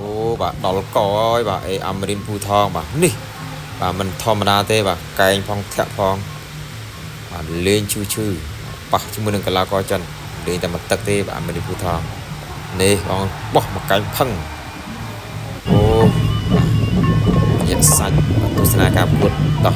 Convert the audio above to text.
ô bà đỏ coi bà ấy Amarin Phu Thong bà nè bà mình thom mà đa thế bà cày phong thẹn phong bà lên chư chư bà chúng mình đừng có la coi chân để ta mặt tật thế bà Amarin Phu Thong nè bà bỏ một cái phăng ô nhiệt xanh bà tu sanh cam cuột đó